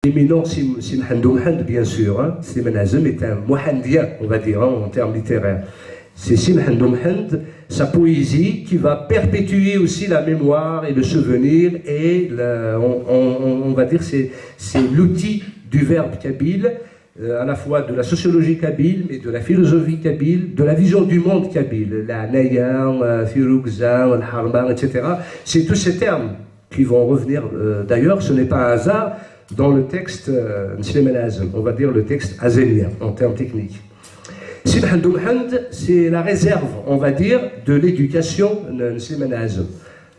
Éminent Simhan Douhand, bien sûr. Hein. Slimane Azem est un mohandien, on va dire, hein, en termes littéraires. C'est Simhan Douhand, sa poésie, qui va perpétuer aussi la mémoire et le souvenir, et on va dire c'est l'outil du verbe kabyle, à la fois de la sociologie kabyle, mais de la philosophie kabyle, de la vision du monde kabyle, la Nayan, Firoukza, Al-Harban, etc. C'est tous ces termes qui vont revenir. D'ailleurs, ce n'est pas un hasard dans le texte Slimane Azem, on va dire le texte azélien en termes techniques. Simhan Douhand, c'est la réserve, on va dire, de l'éducation de Slimane Azem.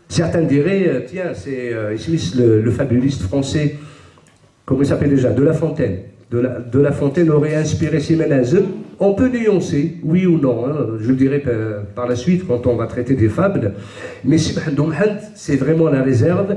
Certains diraient, tiens, c'est le fabuliste français, comment il s'appelle déjà, De La Fontaine. De La Fontaine aurait inspiré Slimane Azem. On peut nuancer, oui ou non, hein, je le dirai par la suite quand on va traiter des fables, mais Simhan Douhand, c'est vraiment la réserve.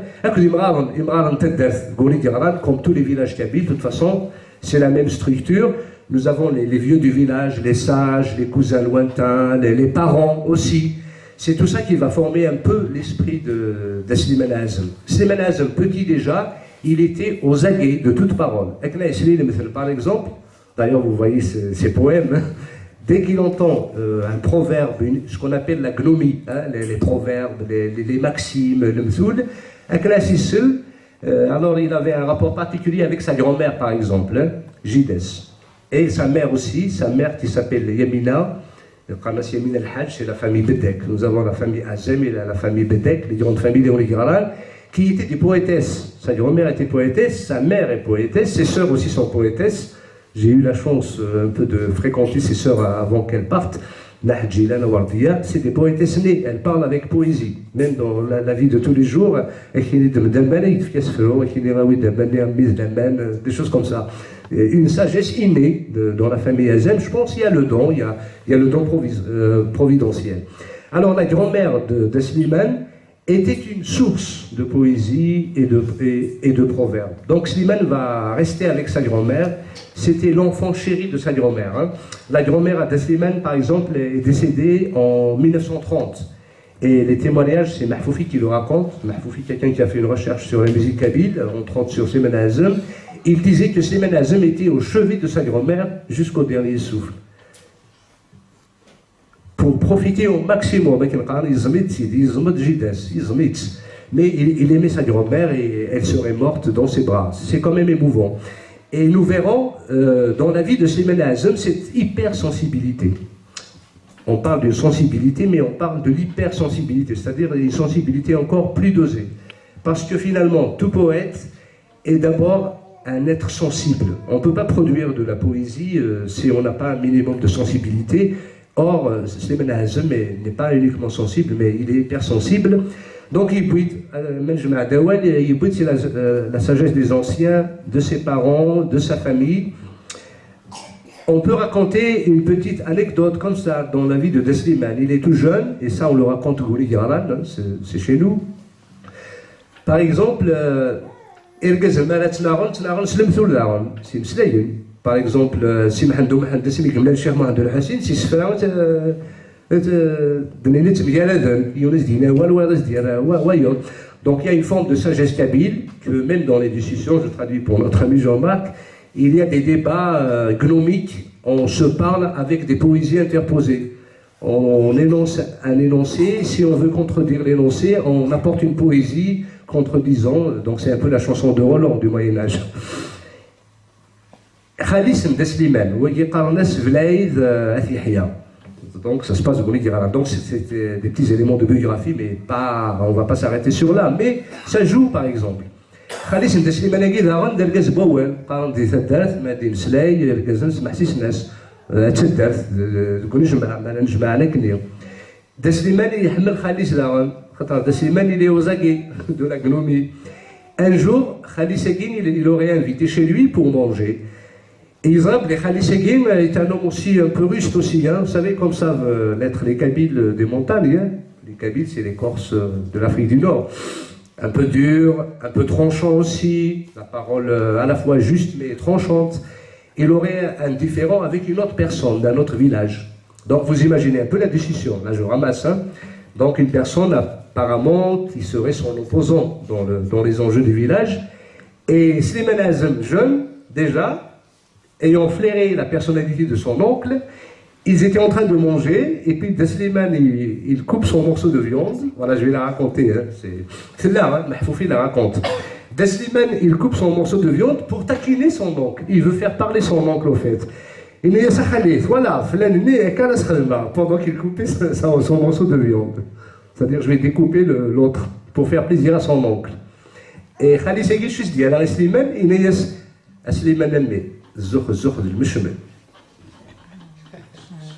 Comme tous les villages kabyles, de toute façon, c'est la même structure. Nous avons les vieux du village, les sages, les cousins lointains, les parents aussi. C'est tout ça qui va former un peu l'esprit de Slimane Azem. Slimane Azem, petit déjà, il était aux aguets de toute parole. Par exemple, d'ailleurs vous voyez ces poèmes, dès qu'il entend un proverbe, ce qu'on appelle la gnomie, hein, les proverbes, les maximes, le msoul, alors il avait un rapport particulier avec sa grand-mère par exemple, hein, Gides. Et sa mère aussi, sa mère qui s'appelle Yamina, Yamina al-Hajj, c'est la famille Bedek. Nous avons la famille Azem et la famille Bedek, les grandes familles des qui étaient des poétesses. Sa grand-mère était poétesse, sa mère est poétesse, ses sœurs aussi sont poétesses. J'ai eu la chance un peu de fréquenter ses sœurs avant qu'elles partent. Nahjilana Wardiya, c'est des poétesses nées, elles parlent avec poésie. Même dans la vie de tous les jours, des choses comme ça. Une sagesse innée dans la famille Azem, je pense qu'il y a le don, il y a le don providentiel. Alors la grand-mère de Slimane était une source de poésie et de proverbes. Donc Slimane va rester avec sa grand-mère, c'était l'enfant chéri de sa grand-mère. Hein. La grand-mère de Slimane, par exemple, est décédée en 1930. Et les témoignages, c'est Mahfoufi qui le raconte. Mahfoufi, quelqu'un qui a fait une recherche sur la musique kabyle, entre autres sur Slimane Azem. Il disait que Slimane Azem était au chevet de sa grand-mère jusqu'au dernier souffle. Pour profiter au maximum, mais il aimait sa grand-mère et elle serait morte dans ses bras. C'est quand même émouvant. Et nous verrons dans la vie de Slimane Azem cette hypersensibilité. On parle de sensibilité, mais on parle de l'hypersensibilité, c'est-à-dire une sensibilité encore plus dosée. Parce que finalement, tout poète est d'abord un être sensible. On ne peut pas produire de la poésie si on n'a pas un minimum de sensibilité. Or, Slimane Azem n'est pas uniquement sensible, mais il est hypersensible. Donc, c'est la sagesse des anciens, de ses parents, de sa famille. On peut raconter une petite anecdote comme ça dans la vie de Slimane. Il est tout jeune, et ça on le raconte au Gouli Garalan, c'est chez nous. Par exemple, par exemple, si Mahandou Mahand, si Migmel Cheikh Mohamed El Hassin, si Sfra, donc il y a une forme de sagesse kabyle que même dans les discussions, je traduis pour notre ami Jean-Marc, il y a des débats gnomiques, on se parle avec des poésies interposées. On énonce un énoncé, si on veut contredire l'énoncé, on apporte une poésie contredisant, donc c'est un peu la chanson de Roland du Moyen-Âge. Khalis Mdesliman, Wagyiqarnas Vlaïd Athihya. Donc ça se passe au Gouli-Garalan. Donc c'est des petits éléments de biographie, mais pas, on ne va pas s'arrêter sur là. Mais ça joue par exemple. Khalis Mdesliman Aguidaran, Delgaz Bowel, parle des Tadat, Madin Slay, Delgazan Smahsis Nas, Tadat, Gouli-Jma, Aleknir. Desliman Yahmel Khalis Daran, Desliman il est aux aguets de la gnomie. Un jour, Khalis Aguin, il aurait invité chez lui pour manger. Et Israël, Khalis Aguin est un homme aussi un peu ruste aussi, hein. Vous savez comme savent l'être les Kabyles des montagnes. Hein. Les Kabyles, c'est les Corses de l'Afrique du Nord. Un peu dur, un peu tranchant aussi, la parole à la fois juste mais tranchante. Il aurait un différend avec une autre personne d'un autre village. Donc vous imaginez un peu la discussion, là je ramasse. Hein. Donc une personne apparemment qui serait son opposant dans les enjeux du village. Et Slimane Azem, jeune, déjà, ayant flairé la personnalité de son oncle, ils étaient en train de manger, et puis Slimane, il coupe son morceau de viande. Voilà, je vais la raconter, hein. C'est là, hein, Mahfoufi la raconte. Slimane, il coupe son morceau de viande pour taquiner son oncle. Il veut faire parler son oncle, au fait. Il dit, voilà, pendant qu'il coupait son morceau de viande. C'est-à-dire, je vais découper l'autre pour faire plaisir à son oncle. Et Khalid Segui, je dis, alors Slimane, il dit, Slimane,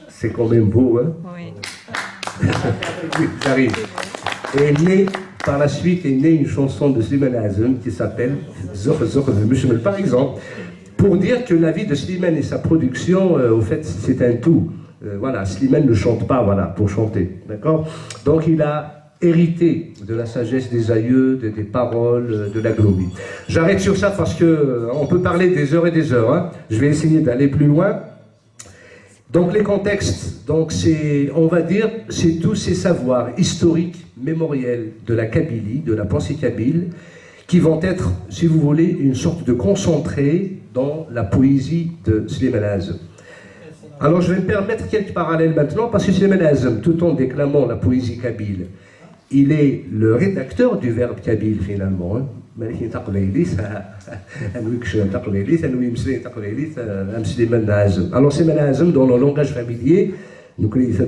c'est quand même beau, hein? Oui. Oui, j'arrive. Et né, par la suite, est née une chanson de Slimane Azem qui s'appelle Zokh Zokh de Mishmel, par exemple, pour dire que la vie de Slimane et sa production, au fait, c'est un tout. Voilà, Slimane ne chante pas, voilà, pour chanter, d'accord? Donc il a hérité de la sagesse des aïeux, des paroles, de la globie. J'arrête sur ça parce que on peut parler des heures et des heures, hein. Je vais essayer d'aller plus loin. Donc les contextes, donc c'est, on va dire, c'est tous ces savoirs historiques, mémoriels de la Kabylie, de la pensée kabyle, qui vont être, si vous voulez, une sorte de concentré dans la poésie de Slimane Azem. Alors je vais me permettre quelques parallèles maintenant, parce que Slimane Azem, tout en déclamant la poésie kabyle, il est le rédacteur du verbe kabyle finalement. Hein. Alors Slimane Azem, dans le langage familier, nous connaissons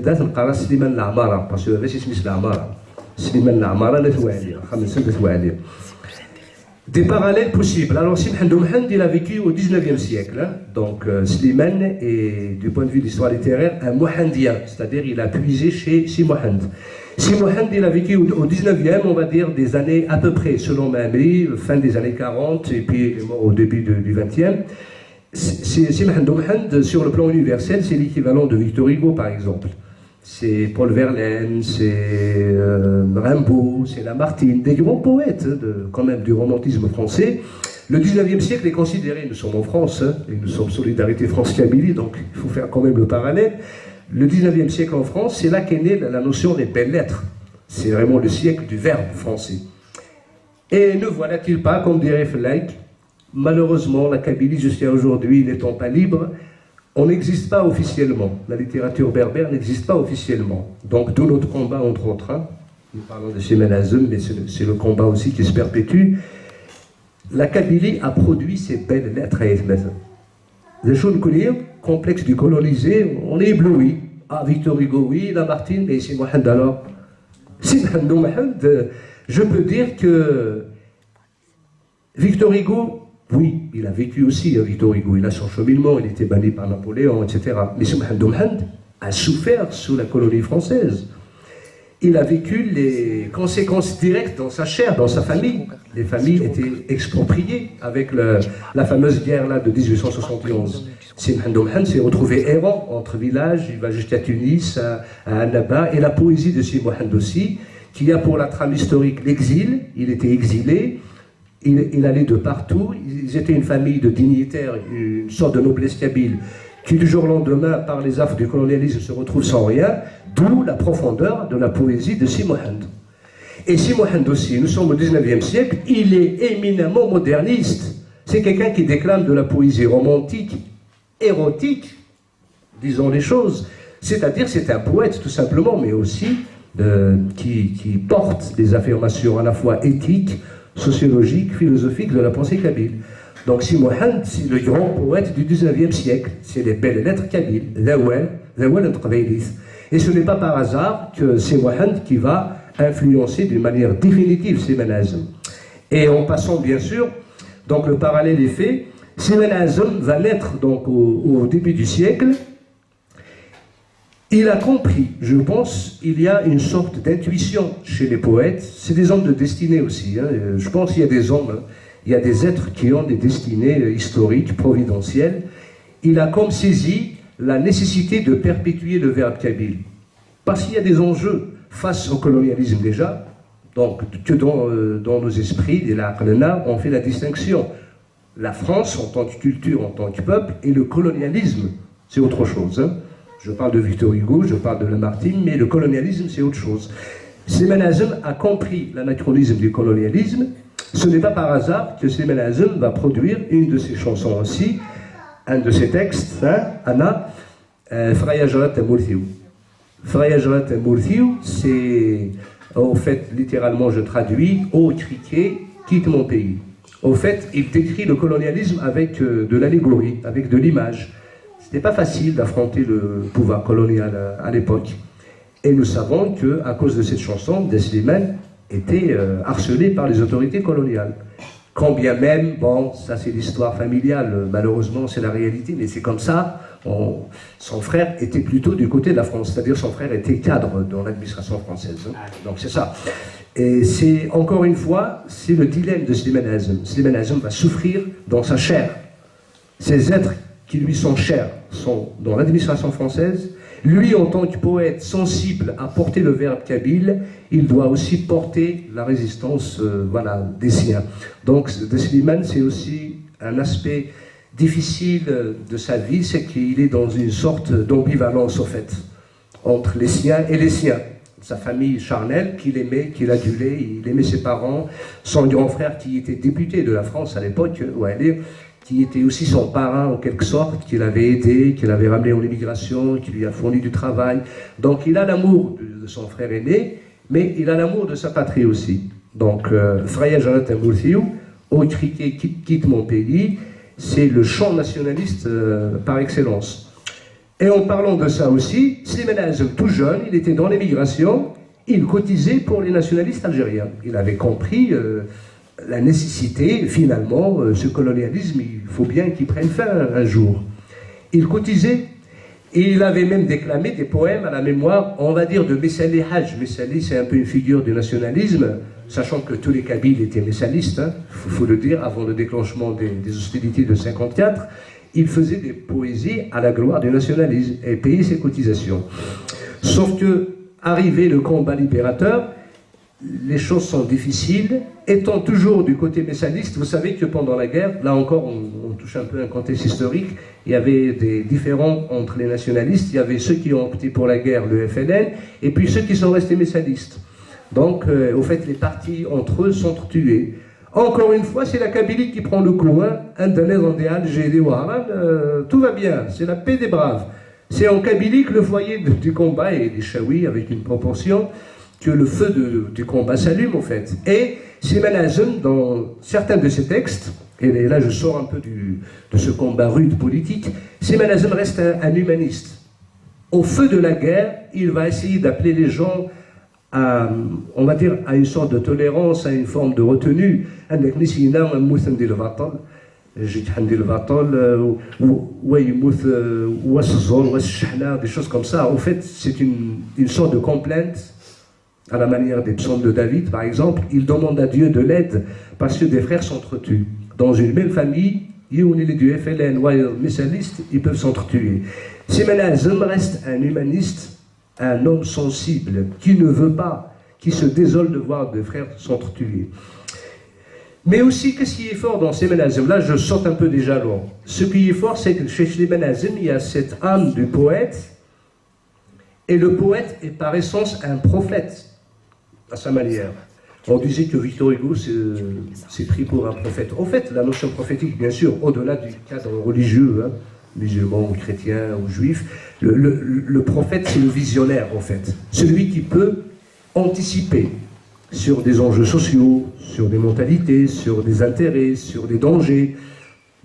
Slimane Lamara, parce que c'est Lamara. Slimane Lamara, des parallèles possibles. Alors, Slimane Hamd, il a vécu au 19e siècle. Hein. Donc, Slimane est, du point de vue de l'histoire littéraire, un mohandien, c'est-à-dire il a puisé chez Simohand. Simohand, il a vécu au 19e, on va dire, des années à peu près, selon Mamri, fin des années 40, et puis il est mort au début du 20e. Slimane Hamd, sur le plan universel, c'est l'équivalent de Victor Hugo, par exemple. C'est Paul Verlaine, c'est Rimbaud, c'est Lamartine, des grands poètes quand même du romantisme français. Le 19e siècle est considéré, nous sommes en France, hein, et nous sommes Solidarité France-Kabylie, donc il faut faire quand même le parallèle. Le 19e siècle en France, c'est là qu'est née la notion des belles lettres. C'est vraiment le siècle du verbe français. Et ne voilà-t-il pas, comme dirait Flaik, malheureusement, la Kabylie jusqu'à aujourd'hui n'étant pas libre, on n'existe pas officiellement. La littérature berbère n'existe pas officiellement. Donc, d'où notre combat, entre autres. Hein. Nous parlons de Slimane Azem, mais c'est le combat aussi qui se perpétue. La Kabylie a produit ces belles lettres à Ethmeth. Les choses complexe du colonisé, on est ébloui. Ah, Victor Hugo, oui, Lamartine, mais c'est Mohamed alors. Slimane Hamd, je peux dire que Victor Hugo, oui, il a vécu aussi, Victor Hugo, il a son cheminement, il était banni par Napoléon, etc. Mais Slimane Hamd a souffert sous la colonie française. Il a vécu les conséquences directes dans sa chair, dans sa famille. Les familles étaient expropriées avec la fameuse guerre là, de 1871. Slimane Hamd s'est retrouvé errant entre villages, il va jusqu'à Tunis, à Annaba, et la poésie de Slimane aussi, qui a pour la trame historique l'exil, il était exilé, il allait de partout, ils étaient une famille de dignitaires, une sorte de noblesse kabyle, qui du jour au lendemain, par les affres du colonialisme, se retrouve sans rien, d'où la profondeur de la poésie de Simohand. Et Simohand aussi, nous sommes au 19e siècle, il est éminemment moderniste. C'est quelqu'un qui déclame de la poésie romantique, érotique, disons les choses. C'est-à-dire, c'est un poète tout simplement, mais aussi qui porte des affirmations à la fois éthiques, sociologiques, philosophiques de la pensée kabyle. Donc Simohand, c'est le grand poète du 19e siècle. C'est les belles lettres kabyles. Et ce n'est pas par hasard que Simohand qui va influencer d'une manière définitive Slimane Azem. Et en passant bien sûr, donc le parallèle est fait, Slimane Azem va naître donc au début du siècle. Il a compris, je pense, il y a une sorte d'intuition chez les poètes. C'est des hommes de destinée aussi. Hein. Je pense qu'il y a des hommes, hein. Il y a des êtres qui ont des destinées historiques, providentielles. Il a comme saisi la nécessité de perpétuer le verbe kabyle. Parce qu'il y a des enjeux face au colonialisme déjà, donc que dans nos esprits, et là, on fait la distinction. La France en tant que culture, en tant que peuple, et le colonialisme, c'est autre chose. Hein. Je parle de Victor Hugo, je parle de Lamartine, mais le colonialisme, c'est autre chose. Slimane Azem a compris l'anachronisme du colonialisme Ce n'est pas par hasard que Slimane Azem va produire une de ses chansons aussi, un de ses textes, hein, Anna, Frayajrat Mourthiou. Frayajrat Mourthiou, c'est, au fait, littéralement, je traduis, ô criquet, quitte mon pays. Au fait, il décrit le colonialisme avec de l'allégorie, avec de l'image. C'était pas facile d'affronter le pouvoir colonial à l'époque. Et nous savons qu'à cause de cette chanson, Slimane était harcelé par les autorités coloniales. Quand bien même, bon, ça c'est l'histoire familiale, malheureusement c'est la réalité, mais c'est comme ça. Son frère était plutôt du côté de la France, c'est-à-dire son frère était cadre dans l'administration française. Hein. Donc c'est ça. Et c'est, encore une fois, c'est le dilemme de Slimane Azem. Slimane Azem va souffrir dans sa chair. Ces êtres qui lui sont chers sont dans l'administration française. Lui, en tant que poète sensible à porter le verbe kabyle, il doit aussi porter la résistance voilà, des siens. Donc, de Slimane, c'est aussi un aspect difficile de sa vie, c'est qu'il est dans une sorte d'ambivalence, au fait, entre les siens et les siens. Sa famille charnelle, qu'il aimait, qu'il adulait, il aimait ses parents, son grand frère qui était député de la France à l'époque, qui était aussi son parrain en quelque sorte, qui l'avait aidé, qui l'avait ramené en immigration, qui lui a fourni du travail. Donc il a l'amour de son frère aîné, mais il a l'amour de sa patrie aussi. Donc Frayajrat Mourthiou, ô criquet quitte mon pays, c'est le chant nationaliste par excellence. Et en parlant de ça aussi, Slimane Azem, tout jeune, il était dans l'émigration, il cotisait pour les nationalistes algériens. Il avait compris la nécessité, finalement, ce colonialisme, il faut bien qu'il prenne fin un jour. Il cotisait, et il avait même déclamé des poèmes à la mémoire, on va dire, de Messali Haj. Messali, c'est un peu une figure du nationalisme, sachant que tous les Kabyles étaient messalistes, hein, faut le dire, avant le déclenchement des hostilités de 54. Il faisait des poésies à la gloire du nationalisme et payait ses cotisations. Sauf que, arrivé le combat libérateur, les choses sont difficiles. Étant toujours du côté messaliste, vous savez que pendant la guerre, là encore on touche un peu un contexte historique, il y avait des différends entre les nationalistes, il y avait ceux qui ont opté pour la guerre, le FLN, et puis ceux qui sont restés messalistes. Donc, au fait, les partis entre eux s'entretués. Encore une fois, c'est la Kabylie qui prend le coup, hein. Tout va bien, c'est la paix des braves. C'est en Kabylie que le foyer du combat, et les Chaouis avec une proportion, que le feu du combat s'allume en fait. Et Slimane Azem, dans certains de ses textes, et là je sors un peu de ce combat rude politique, Slimane Azem reste un humaniste. Au feu de la guerre, il va essayer d'appeler les gens à, on va dire, à une sorte de tolérance, à une forme de retenue. Des choses comme ça. En fait, c'est une sorte de complainte à la manière des psaumes de David, par exemple. Il demande à Dieu de l'aide parce que des frères s'entretuent. Dans une même famille, les du FLN, messalistes, ils peuvent s'entretuer. Slimane Azem reste un humaniste, un homme sensible, qui ne veut pas, qui se désole de voir des frères s'entretuer. Mais aussi, qu'est-ce qui est fort dans Slimane Azem? Là, je saute un peu déjà loin. Ce qui est fort, c'est que chez Slimane Azem, il y a cette âme du poète, et le poète est par essence un prophète, à sa manière. On disait que Victor Hugo s'est pris pour un prophète. En fait, la notion prophétique, bien sûr, au-delà du cadre religieux, hein, musulman, chrétien ou juif, le prophète, c'est le visionnaire, en fait. Celui qui peut anticiper sur des enjeux sociaux, sur des mentalités, sur des intérêts, sur des dangers.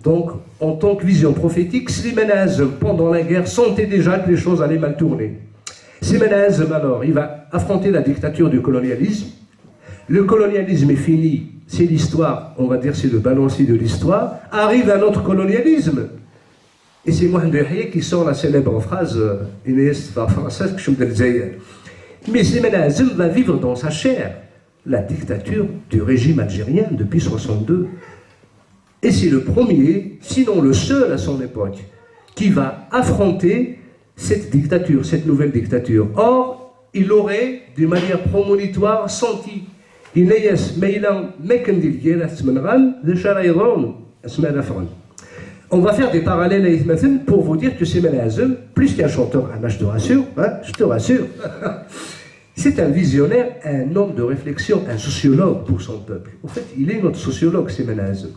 Donc, en tant que vision prophétique, Slimane Azem, pendant la guerre, sentait déjà que les choses allaient mal tourner. Slimane Azem, alors, il va affronter la dictature du colonialisme. Le colonialisme est fini, c'est l'histoire, on va dire c'est le balancier de l'histoire. Arrive un autre colonialisme. Et c'est Mohamed Yahya qui sort la célèbre phrase mais Slimane Azem va vivre dans sa chair la dictature du régime algérien depuis 1962. Et c'est le premier, sinon le seul à son époque, qui va affronter cette dictature, cette nouvelle dictature. Or, il aurait, d'une manière prémonitoire, senti on va faire des parallèles avec Mathen pour vous dire que Slimane Azem, plus qu'un chanteur, je te rassure, C'est un visionnaire, un homme de réflexion, un sociologue pour son peuple. En fait, il est notre sociologue, Semen Azem.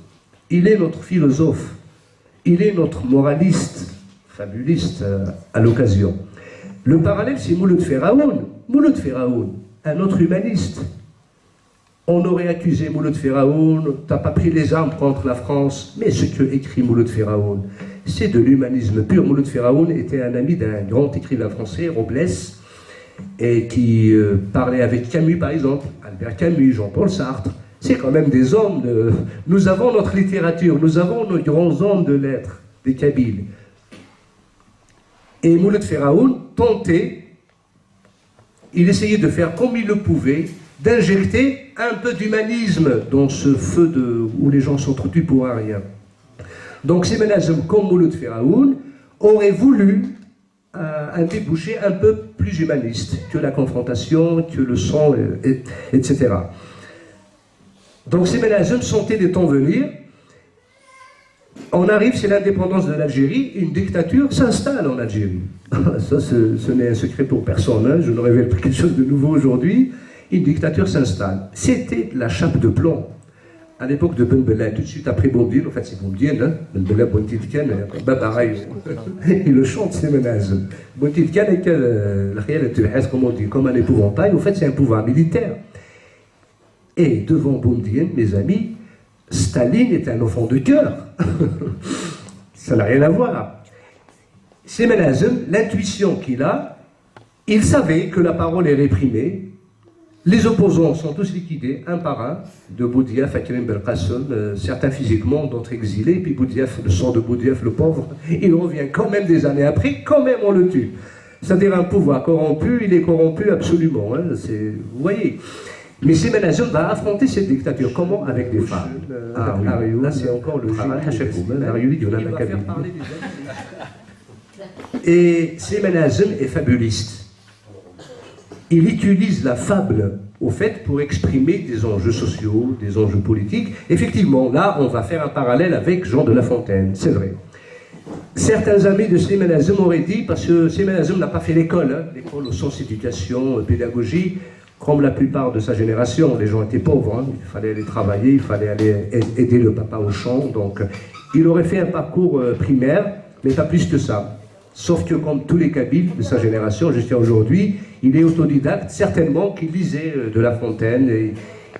Il est notre philosophe. Il est notre moraliste, fabuliste à l'occasion. Le parallèle, c'est Mouloud Feraoun. Mouloud Feraoun, un autre humaniste. On aurait accusé Mouloud Feraoun, t'as pas pris les armes contre la France, mais ce que écrit Mouloud Feraoun, c'est de l'humanisme pur. Mouloud Feraoun était un ami d'un grand écrivain français, Robles, et qui parlait avec Camus, par exemple, Albert Camus, Jean-Paul Sartre. C'est quand même des hommes de... Nous avons notre littérature, nous avons nos grands hommes de lettres, des Kabyles. Et Mouloud Feraoun tentait, il essayait de faire comme il le pouvait, d'injecter un peu d'humanisme dans ce feu où les gens sont traités pour rien. Donc Semen Azem, comme Mouloud Feraoun, aurait voulu un débouché un peu plus humaniste que la confrontation, que le sang, etc. Donc Semen Azem sentait des temps venir. On arrive, c'est l'indépendance de l'Algérie, une dictature s'installe en Algérie. Ça, ce n'est un secret pour personne, hein. Je ne révèle pas quelque chose de nouveau aujourd'hui. Une dictature s'installe. C'était la chape de plomb. À l'époque de Ben Bella, tout de suite après Boumediene, en fait c'est Boumediene, hein, Ben Bella, Boumediene, bah pareil, il le chante, c'est menace. Boumediene, comme on dit, comme un épouvantail, en fait c'est un pouvoir militaire. Et devant Boumediene, mes amis, Staline est un enfant de cœur. Ça n'a rien à voir. Semen Azem, l'intuition qu'il a, il savait que la parole est réprimée. Les opposants sont tous liquidés, un par un, de Boudiaf à Karim Belkacem, certains physiquement, d'autres exilés, puis Boudiaf, le sang de Boudiaf, le pauvre, il revient quand même des années après, quand même on le tue. C'est-à-dire un pouvoir corrompu, il est corrompu absolument, hein, vous voyez. Mais Semen Azem va affronter cette dictature, comment? Avec des femmes. Ah oui, là c'est encore le Et Semen Azem est fabuliste. Il utilise la fable, au fait, pour exprimer des enjeux sociaux, des enjeux politiques. Effectivement, là, on va faire un parallèle avec Jean de La Fontaine, c'est vrai. Certains amis de Semen Azem auraient dit, parce que Semen Azem n'a pas fait l'école, hein, l'école au sens éducation, pédagogie, comme la plupart de sa génération. Les gens étaient pauvres, hein, il fallait aller travailler, il fallait aller aider le papa au champ. Donc, il aurait fait un parcours primaire, mais pas plus que ça. Sauf que comme tous les Kabyles de sa génération jusqu'à aujourd'hui, il est autodidacte, certainement qu'il lisait de La Fontaine et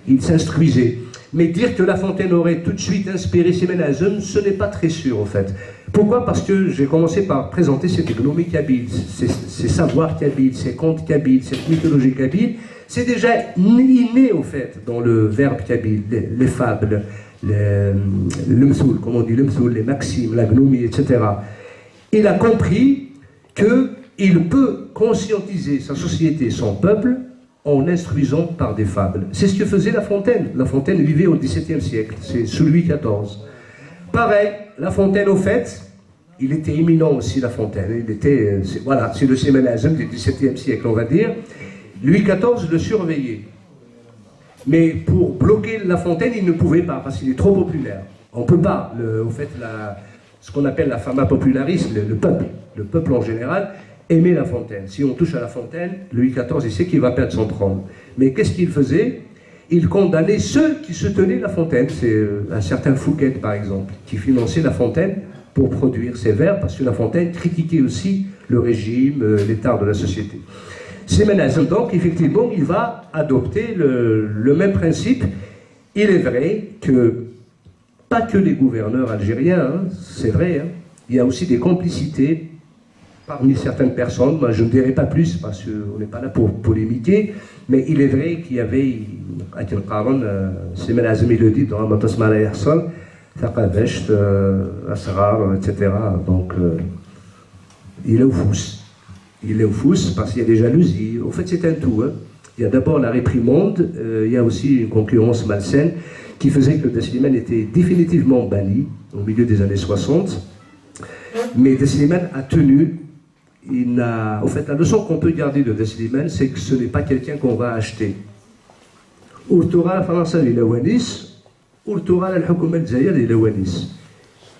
il s'instruisait. Mais dire que La Fontaine aurait tout de suite inspiré Semen Azem, ce n'est pas très sûr en fait. Pourquoi? Parce que j'ai commencé par présenter cette économie kabyle, ces savoirs kabyles, ces contes kabyles, cette mythologie kabyle, c'est déjà inné au fait dans le verbe kabyle, les fables, le msoul, comme on dit, le msoul, les maximes, la gnomie, etc. Il a compris qu'il peut conscientiser sa société, son peuple, en instruisant par des fables. C'est ce que faisait La Fontaine. La Fontaine vivait au XVIIe siècle, c'est sous Louis XIV. Pareil, La Fontaine, au fait, il était éminent aussi, La Fontaine. Il était, voilà, c'est le Semen Azem du XVIIe siècle, on va dire. Louis XIV le surveillait. Mais pour bloquer La Fontaine, il ne pouvait pas, parce qu'il est trop populaire. On ne peut pas, au fait, ce qu'on appelle la fama popularis, le peuple en général, aimait La Fontaine. Si on touche à La Fontaine, Louis XIV, il sait qu'il va perdre son trône. Mais qu'est-ce qu'il faisait? Il condamnait ceux qui soutenaient La Fontaine. C'est un certain Fouquet, par exemple, qui finançait La Fontaine pour produire ses vers, parce que La Fontaine critiquait aussi le régime, l'état de la société. Semen Azem, donc, effectivement, il va adopter le même principe. Il est vrai que pas que les gouverneurs algériens, hein, c'est vrai, hein, il y a aussi des complicités parmi certaines personnes. Moi, je ne dirai pas plus parce qu'on n'est pas là pour polémiquer, mais il est vrai qu'il y avait, Semen Azem, il le dit dans Amatas Mala Yahsal, Thaqabesht, Asrar, etc. Donc, il est au fous. Il est au fous parce qu'il y a des jalousies. En fait, c'est un tout. Hein. Il y a d'abord la réprimande, il y a aussi une concurrence malsaine qui faisait que Desliman était définitivement banni au milieu des années 60. Mais Desliman a tenu. En fait, la leçon qu'on peut garder de Desliman, c'est que ce n'est pas quelqu'un qu'on va acheter.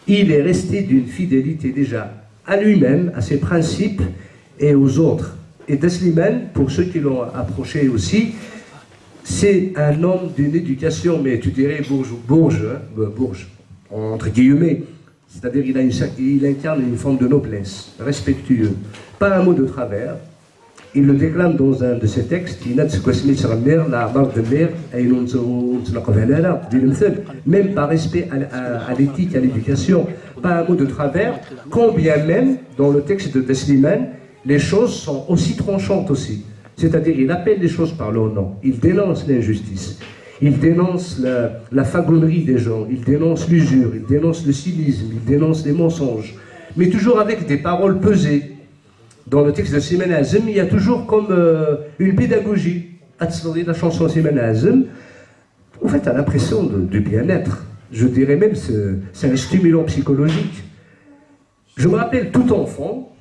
Il est resté d'une fidélité déjà à lui-même, à ses principes et aux autres. Et Desliman, pour ceux qui l'ont approché aussi, c'est un homme d'une éducation, mais tu dirais bourge, entre guillemets. C'est-à-dire il incarne une forme de noblesse, respectueux. Pas un mot de travers. Il le déclame dans un de ses textes, même par respect à l'éthique, à l'éducation, pas un mot de travers, combien même, dans le texte de Desliman, les choses sont aussi tranchantes aussi. C'est-à-dire, il appelle les choses par leur nom, il dénonce l'injustice, il dénonce la fagonnerie des gens, il dénonce l'usure, il dénonce le cynisme, il dénonce les mensonges, mais toujours avec des paroles pesées. Dans le texte de Slimane Azem, il y a toujours comme une pédagogie. La chanson Slimane Azem, en fait, a l'impression de bien-être. Je dirais même c'est un stimulant psychologique. Je me rappelle tout enfant,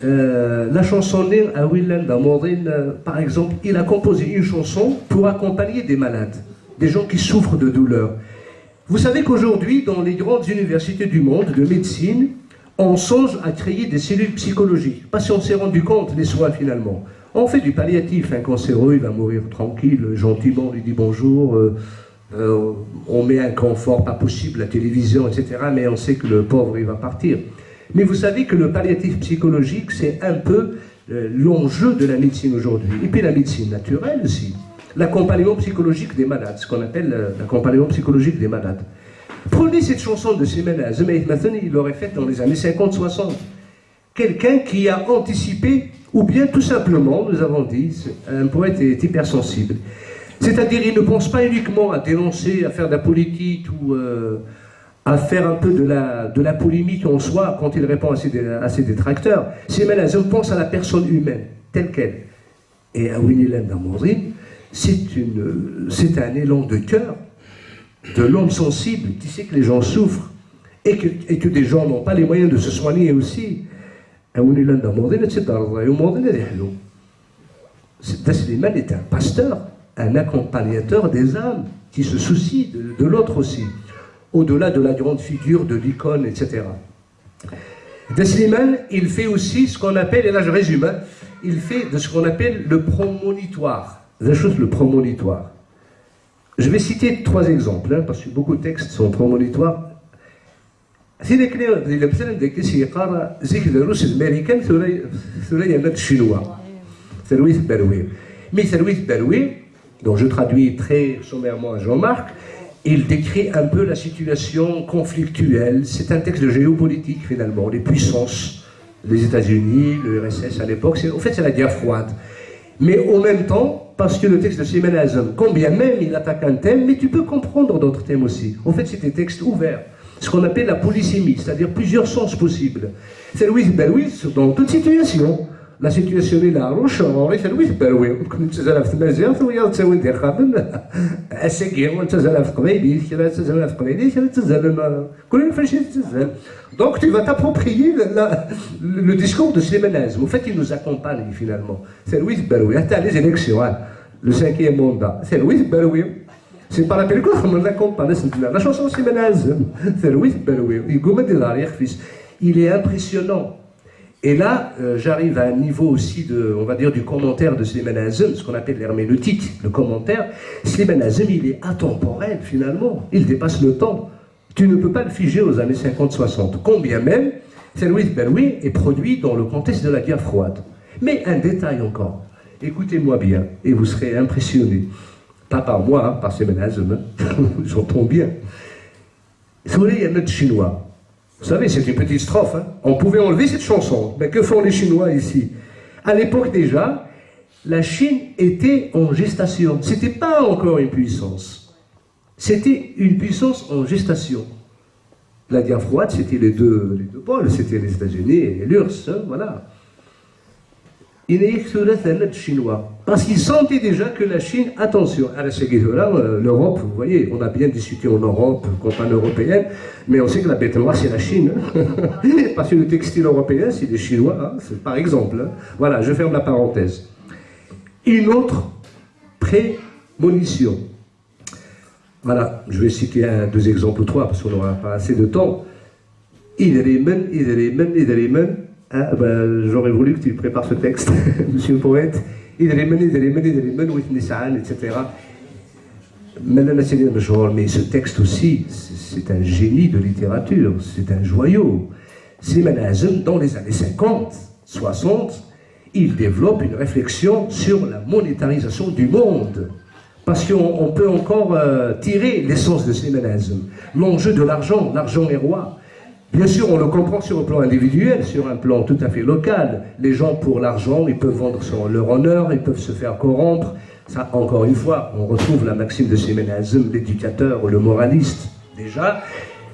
la chanson à Willan Damordin, par exemple, il a composé une chanson pour accompagner des malades, des gens qui souffrent de douleur. Vous savez qu'aujourd'hui, dans les grandes universités du monde de médecine, on songe à créer des cellules psychologiques, parce qu'on s'est rendu compte des soins finalement. On fait du palliatif, un cancéreux, il va mourir tranquille, gentiment, on lui dit bonjour, on met un confort pas possible, la télévision, etc., mais on sait que le pauvre, il va partir. Mais vous savez que le palliatif psychologique, c'est un peu l'enjeu de la médecine aujourd'hui. Et puis la médecine naturelle aussi. L'accompagnement psychologique des malades, ce qu'on appelle l'accompagnement psychologique des malades. Prenez cette chanson de Slimane Azem, il l'aurait faite dans les années 50-60. Quelqu'un qui a anticipé, ou bien tout simplement, nous avons dit, un poète est hypersensible. C'est-à-dire, il ne pense pas uniquement à dénoncer, à faire de la politique ou à faire un peu de la polémique en soi quand il répond à ses détracteurs. Slimane Azem pense à la personne humaine, telle qu'elle. Et à Winnie Damordin, c'est un élan de cœur de l'homme sensible qui sait que les gens souffrent et que des gens n'ont pas les moyens de se soigner aussi. Slimane est un pasteur, un accompagnateur des âmes qui se soucie de l'autre aussi, au-delà de la grande figure, de l'icône, etc. Slimane, il fait aussi ce qu'on appelle, et là je résume, il fait de ce qu'on appelle le promonitoire. Le promonitoire. Je vais citer 3 exemples, parce que beaucoup de textes sont prémonitoires. C'est des clés, dont je traduis très sommairement à Jean-Marc, il décrit un peu la situation conflictuelle. C'est un texte de géopolitique finalement, les puissances, les États-Unis, le RSS à l'époque, en fait c'est la guerre froide. Mais en même temps, parce que le texte de Slimane Azem, combien même il attaque un thème, mais tu peux comprendre d'autres thèmes aussi. En fait, c'est des textes ouverts, ce qu'on appelle la polysémie, c'est-à-dire plusieurs sens possibles. C'est Louis Berouis dans toute situation. La situation est là, c'est Louis Berouis. Comme tu sais, tu donc tu vas t'approprier le discours de Slimane Azem. En fait, il nous accompagne finalement. C'est Louis Berouis. Attends les élections, le 5e mandat. C'est Louis Berouis. C'est pas la pellicule qu'on l'accompagne. La chanson Slimane Azem. C'est Louis Berouis. Il est impressionnant. Et là, j'arrive à un niveau aussi on va dire, du commentaire de Slimane Azem, ce qu'on appelle l'herméneutique, le commentaire. Slimane Azem, il est atemporel finalement. Il dépasse le temps. Tu ne peux pas le figer aux années 50-60. Combien même, Louis Berouis est produit dans le contexte de la guerre froide. Mais un détail encore. Écoutez-moi bien, et vous serez impressionnés. Pas par moi, par Slimane Azem, j'entends bien. Il y a notre chinois. Vous savez, c'est une petite strophe. On pouvait enlever cette chanson. Mais que font les Chinois ici? À l'époque déjà, la Chine était en gestation. Ce n'était pas encore une puissance. C'était une puissance en gestation. La guerre froide, c'était les deux pôles. C'était les États-Unis et l'URSS. Voilà. Il est un chinois. Parce qu'ils sentaient déjà que la Chine, attention, à la l'Europe, vous voyez, on a bien discuté en Europe, campagne européenne, mais on sait que la bête noire, c'est la Chine. Parce que le textile européen, c'est des Chinois, par exemple. Voilà, je ferme la parenthèse. Une autre prémonition. Voilà, je vais citer 2 exemples ou 3, parce qu'on n'aura pas assez de temps. Idrimen, Ah, ben, j'aurais voulu que tu prépares ce texte, monsieur le poète. Etc. Mais ce texte aussi, c'est un génie de littérature, c'est un joyau. Slimane Azem, dans les années 50, 60, il développe une réflexion sur la monétarisation du monde. Parce qu'on peut encore tirer l'essence de Slimane Azem. L'enjeu de l'argent, l'argent est roi. Bien sûr, on le comprend sur un plan individuel, sur un plan tout à fait local. Les gens, pour l'argent, ils peuvent vendre leur honneur, ils peuvent se faire corrompre. Ça, encore une fois, on retrouve la maxime de Slimane Azem, l'éducateur, le moraliste, déjà.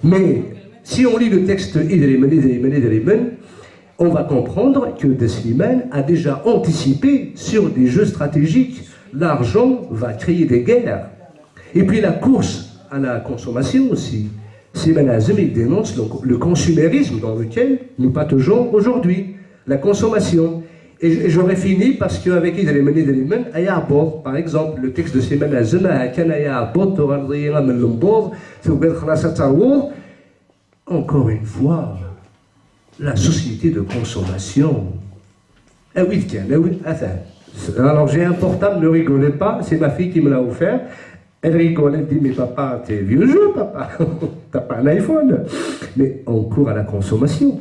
Mais si on lit le texte Idrimen, on va comprendre que de Slimane a déjà anticipé sur des jeux stratégiques. L'argent va créer des guerres. Et puis la course à la consommation aussi. Slimane Azem, il dénonce le consumérisme dans lequel nous pataugeons aujourd'hui, la consommation. Et j'aurais fini parce qu'avec Idrimen, par exemple, le texte de Slimane Azem, encore une fois, la société de consommation. Ah oui, tiens, ah oui, attends. Alors j'ai un portable, ne rigolez pas, c'est ma fille qui me l'a offert. Elle rigole, elle dit, mais papa, t'es vieux jeu, papa, t'as pas un iPhone. Mais on court à la consommation.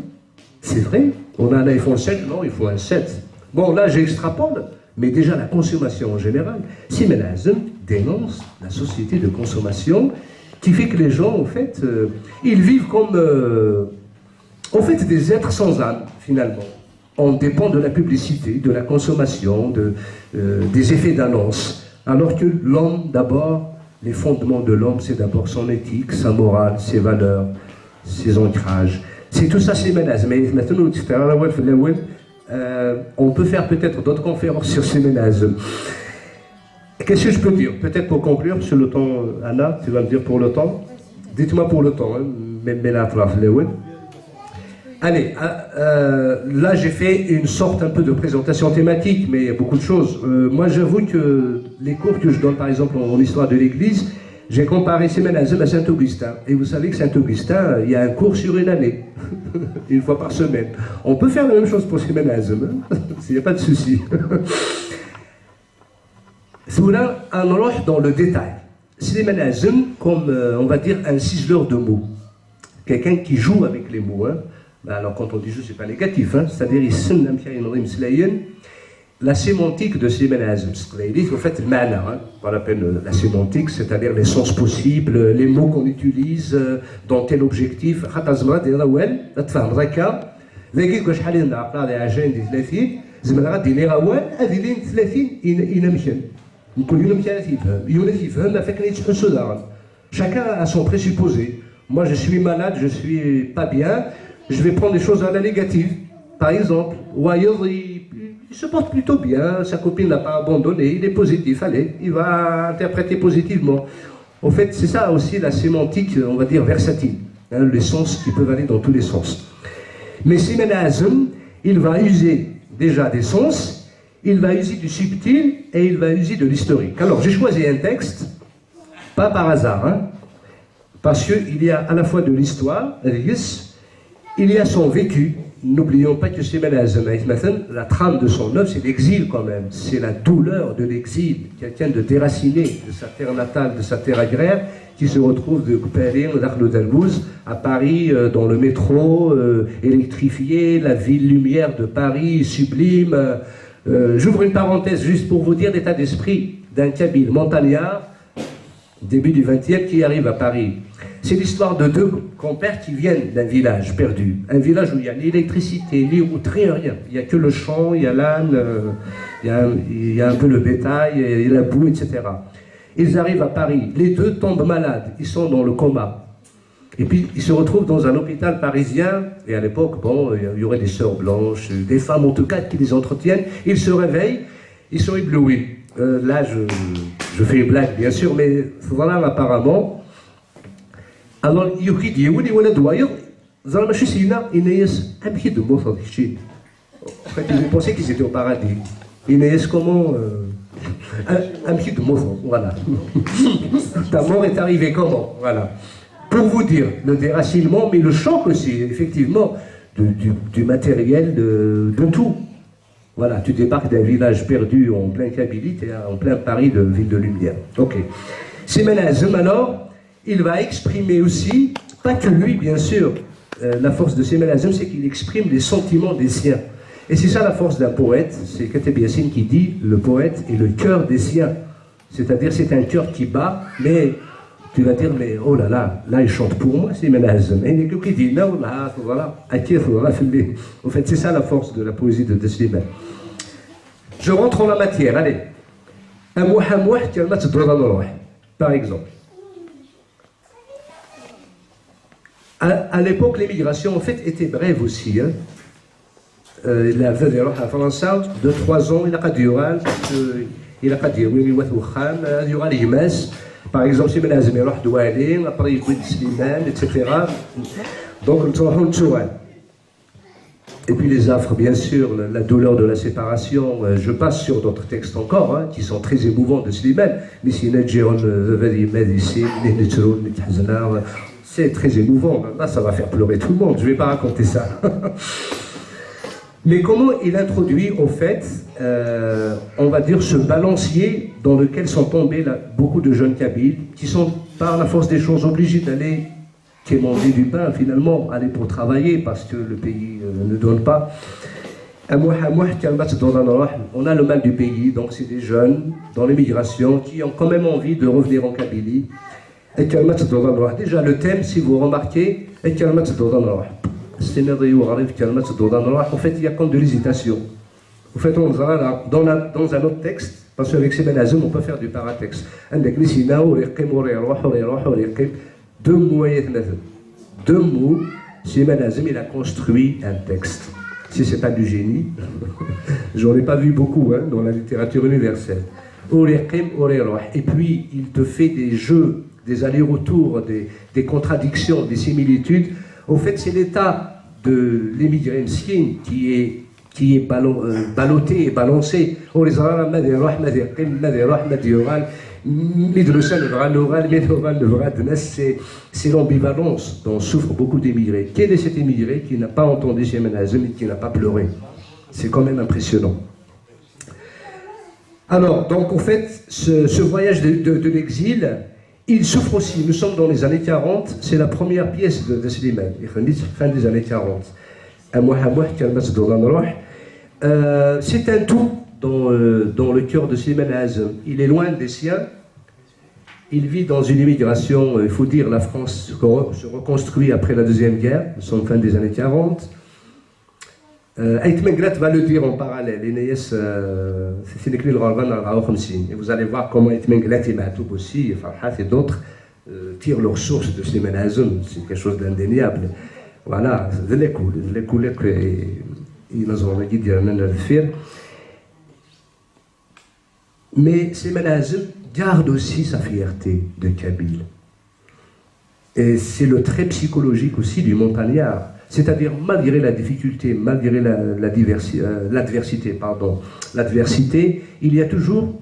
C'est vrai, on a un iPhone 7, non, il faut un 7. Bon, là, j'extrapole, mais déjà la consommation en général. Slimane Azem dénonce la société de consommation qui fait que les gens, en fait, ils vivent comme, en fait, des êtres sans âme, finalement. On dépend de la publicité, de la consommation, des effets d'annonce. Alors que l'homme, d'abord, les fondements de l'homme, c'est d'abord son éthique, sa morale, ses valeurs, ses ancrages. C'est tout ça, Slimane Azem. Mais maintenant, on peut faire peut-être d'autres conférences sur Slimane Azem. Qu'est-ce que je peux dire? Peut-être pour conclure, sur le temps, Anna, tu vas me dire pour le temps. Dites-moi pour le temps, hein. Allez, là j'ai fait une sorte un peu de présentation thématique, mais il y a beaucoup de choses. Moi j'avoue que les cours que je donne par exemple en histoire de l'Église, j'ai comparé Slimane Azem à Saint-Augustin. Et vous savez que Saint-Augustin, il y a un cours sur une année, une fois par semaine. On peut faire la même chose pour Slimane Azem, hein. Il n'y a pas de souci. Là, on rentre dans le détail. Slimane Azem, comme on va dire un ciseleur de mots. Quelqu'un qui joue avec les mots, hein. Alors quand on dit jeu, c'est pas négatif, hein. C'est-à-dire la sémantique de Slimane Azem. En fait, le mana, hein, qu'on appelle la sémantique, c'est-à-dire les sens possibles, les mots qu'on utilise dans tel objectif. Chacun a son présupposé. Moi, je suis malade, je suis pas bien. Je vais prendre des choses à la négative. Par exemple, il se porte plutôt bien, sa copine ne l'a pas abandonné, il est positif, allez, il va interpréter positivement. En fait, c'est ça aussi la sémantique, on va dire, versatile, hein, les sens qui peuvent aller dans tous les sens. Mais Slimane Azem, il va user déjà des sens, il va user du subtil et il va user de l'historique. Alors, j'ai choisi un texte, pas par hasard, hein, parce qu'il y a à la fois de l'histoire, il y a son vécu. N'oublions pas que Slimane Azem, la trame de son œuvre, c'est l'exil quand même. C'est la douleur de l'exil. Quelqu'un de déraciné de sa terre natale, de sa terre agraire, qui se retrouve de Paris, à Paris, dans le métro, électrifié, la ville lumière de Paris, sublime. J'ouvre une parenthèse juste pour vous dire l'état d'esprit d'un Kabyle montagnard, début du XXe, qui arrive à Paris. C'est l'histoire de deux compères qui viennent d'un village perdu. Un village où il y a ni électricité, ni route, rien. Il n'y a que le champ, il y a l'âne, il y a un peu le bétail, et la boue, etc. Ils arrivent à Paris. Les deux tombent malades. Ils sont dans le coma. Et puis, ils se retrouvent dans un hôpital parisien. Et à l'époque, bon, il y aurait des sœurs blanches, des femmes en tout cas qui les entretiennent. Ils se réveillent, ils sont éblouis. Là, je fais une blague, bien sûr, mais voilà, apparemment. Alors, يوكيد يولي ولد وايض زعما ماشي سينا إنايس أمشي دموث هذاك الشيء. En fait, ils pensaient qu'ils étaient au paradis. Inès, comment أمشي دموث, voilà. Ta mort est arrivée comment, voilà. Pour vous dire le déracinement, mais le choc aussi, effectivement. du matériel, de tout. Voilà, tu débarques d'un village perdu en plein Kabylie, tu es en plein Paris de Ville de Lumière. Ok. Simen Azem, alors, il va exprimer aussi, pas que lui, bien sûr, la force de Simen Azem, c'est qu'il exprime les sentiments des siens. Et c'est ça la force d'un poète, c'est Kateb Yassine qui dit, le poète est le cœur des siens. C'est-à-dire, c'est un cœur qui bat, mais tu vas dire, mais oh là là, là il chante pour moi, c'est Menazem. Et il y a quelqu'un qui dit, non, là, voilà, en fait, c'est ça la force de la poésie de Slimane. Je rentre en la matière, allez. Par exemple. À l'époque, l'émigration, en fait, était brève aussi. Hein. Il a fait en France de 3 ans, il a pas duré, il a pas duré, il y aura les messes. Par exemple, si Menazem il roh Doualin, après il quitte Slimane, etc. Donc, on se et puis les affres, bien sûr, la douleur de la séparation. Je passe sur d'autres textes encore, hein, qui sont très émouvants de Slimane. Mais si c'est très émouvant. Là, ça va faire pleurer tout le monde. Je ne vais pas raconter ça. Mais comment il introduit, au fait, on va dire, ce balancier dans lequel sont tombés beaucoup de jeunes Kabyles, qui sont, par la force des choses, obligés d'aller quémander du pain, finalement, aller pour travailler, parce que le pays ne donne pas. On a le mal du pays, donc c'est des jeunes, dans l'émigration, qui ont quand même envie de revenir en Kabylie. Déjà, le thème, si vous remarquez, en fait, il y a comme de l'hésitation. En fait, on va dans un autre texte, parce qu'avec Simen Azem, on peut faire du paratexte. Deux mots, Simen Azem, il a construit un texte. Si ce n'est pas du génie, j'en ai pas vu beaucoup, hein, dans la littérature universelle. Et puis, il te fait des jeux, des allers-retours, des contradictions, des similitudes. Au fait, c'est l'état de l'émigré mskin qui est ballotté et balancé. C'est l'ambivalence dont souffrent beaucoup d'émigrés. Quel est cet émigré qui n'a pas entendu Simen Azem et qui n'a pas pleuré? C'est quand même impressionnant. Alors, donc en fait, ce voyage de l'exil, il souffre aussi. Nous sommes dans les années 40, c'est la première pièce de Slimane, fin des années 40. C'est un tout dans le cœur de Simen Azem. Il est loin des siens, il vit dans une immigration, il faut dire, la France se reconstruit après la Deuxième Guerre, nous sommes fin des années 40. Ait Menglat va le dire en parallèle, et vous allez voir comment Ait Menglat et Mahtoub aussi, Farhat et d'autres, tirent leurs sources de Simen Azem, c'est quelque chose d'indéniable. Voilà, mais Simen Azem garde aussi sa fierté de Kabyle. Et c'est le trait psychologique aussi du montagnard. C'est-à-dire, malgré la difficulté, malgré l'adversité, il y a toujours,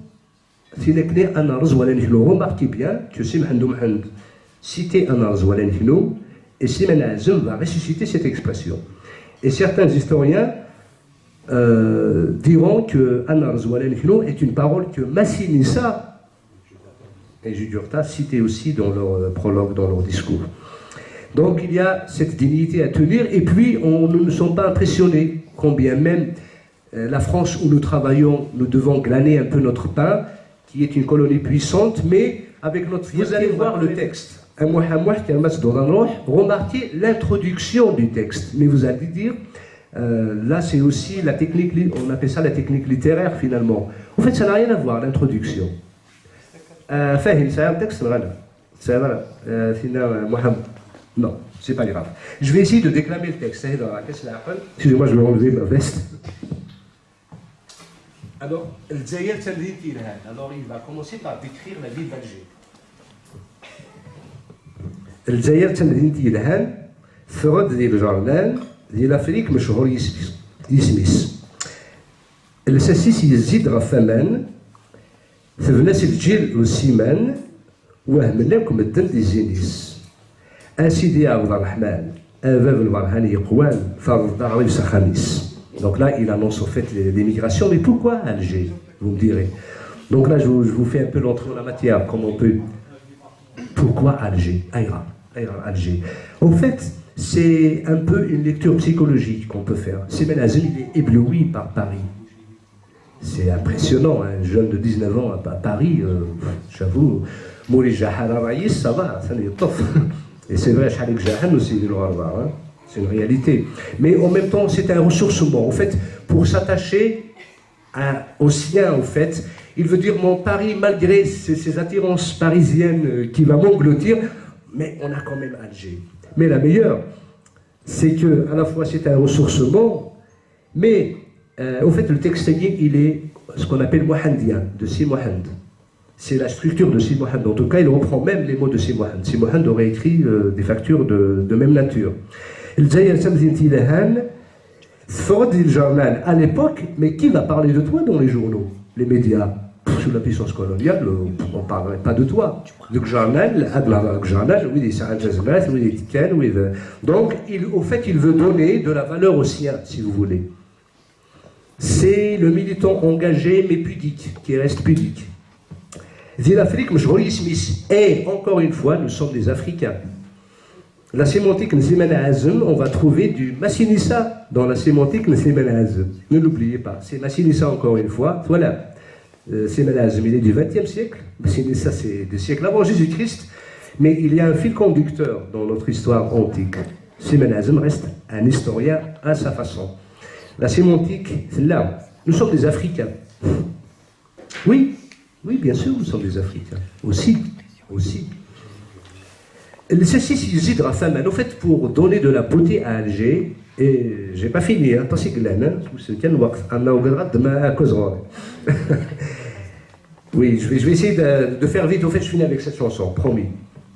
remarquez bien que Simen Azem citait un Arzoualen et Simen Azem va ressusciter cette expression. Et certains historiens diront que Anar Zoualen est une parole que Massinissa et Judurta citaient aussi dans leur prologue, dans leur discours. Donc il y a cette dignité à tenir, et puis nous ne sommes pas impressionnés, combien même la France où nous travaillons, nous devons glaner un peu notre pain, qui est une colonie puissante, mais avec notre fierté. Vous allez voir le texte. Remarquez l'introduction du texte, mais vous allez dire, là c'est aussi la technique, on appelle ça la technique littéraire finalement. En fait, ça n'a rien à voir, l'introduction. Fahim, c'est un texte, c'est voilà. Non, c'est pas grave. Je vais essayer de déclamer le texte. Excusez-moi, je vais enlever ma veste. Alors, il va commencer par décrire la ville d'Alger. الجزائر تمدينة يلهان ثغد ديال الجرنان ديال أفريك مشهور يسميس الساسيس يزيد غفامان ثبناس الجيل والسيمان وهم لكم الدم دي زينيس أسيدي عبد الرحمن Donc là, il annonce en fait les migrations. Mais pourquoi Alger, vous me direz? Donc là, je vous fais un peu l'entrée en la matière, comme on peut. Pourquoi Alger? Alger. En fait, c'est un peu une lecture psychologique qu'on peut faire. Simen Hazem, il est ébloui par Paris. C'est impressionnant, un jeune de 19 ans à Paris, j'avoue, Mouli Jahal Raïs, ça va, ça n'est pas. Et c'est vrai, Shalik Jahan aussi, c'est une réalité. Mais en même temps, c'est un ressourcement. En fait, pour s'attacher aux siens, en fait, il veut dire mon Paris, malgré ces attirances parisiennes qui va m'engloutir, mais on a quand même Alger. Mais la meilleure, c'est que à la fois c'est un ressourcement, mais au fait le texte il est ce qu'on appelle mohandien, de Si Mohand. C'est la structure de Si Mohand. En tout cas, il reprend même les mots de Si Mohand. Si Mohand aurait écrit des factures de même nature. Le journal à l'époque, mais qui va parler de toi dans les journaux, les médias? Sous la puissance coloniale, on ne parlerait pas de toi. Donc, oui, donc, au fait, il veut donner de la valeur aux siens, si vous voulez. C'est le militant engagé, mais pudique, qui reste pudique. Et encore une fois, nous sommes des Africains. La sémantique Nziman Hazem, on va trouver du Massinissa dans la sémantique Nziman Hazem. Ne l'oubliez pas, c'est Massinissa encore une fois. Voilà. Simen Hazem, il est du XXe siècle, ça c'est du siècle avant Jésus-Christ, mais il y a un fil conducteur dans notre histoire antique. Simen Hazem reste un historien à sa façon. La sémantique, c'est là. Nous sommes des Africains. Oui, bien sûr, nous sommes des Africains. Aussi. Ceci, Yazid Rafaman, au fait, pour donner de la beauté à Alger, et j'ai pas fini, hein, oui, je vais essayer de faire vite. Au fait, je finis avec cette chanson, promis.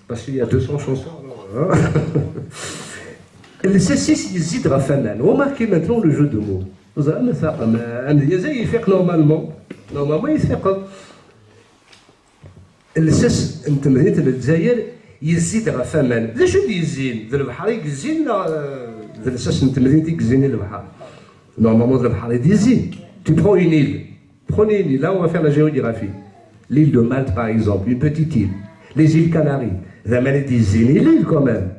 Parce qu'il y a 200 chansons. Ceci, Yazid Rafaman. Remarquez maintenant le jeu de mots. Vous avez ça, il fait normalement, il fait comme. الساس انت مدينه الجزائر يزيد غا ثمن لا شو يزين ذا البحر يزين ذا الساس انت مدينتك يزين البحر نورمالمون ذا البحر يزين tu prends une île prenez une île là on va faire la géographie l'île de Malte par exemple une petite île les îles Canaries ذا مال يزين l'île quand même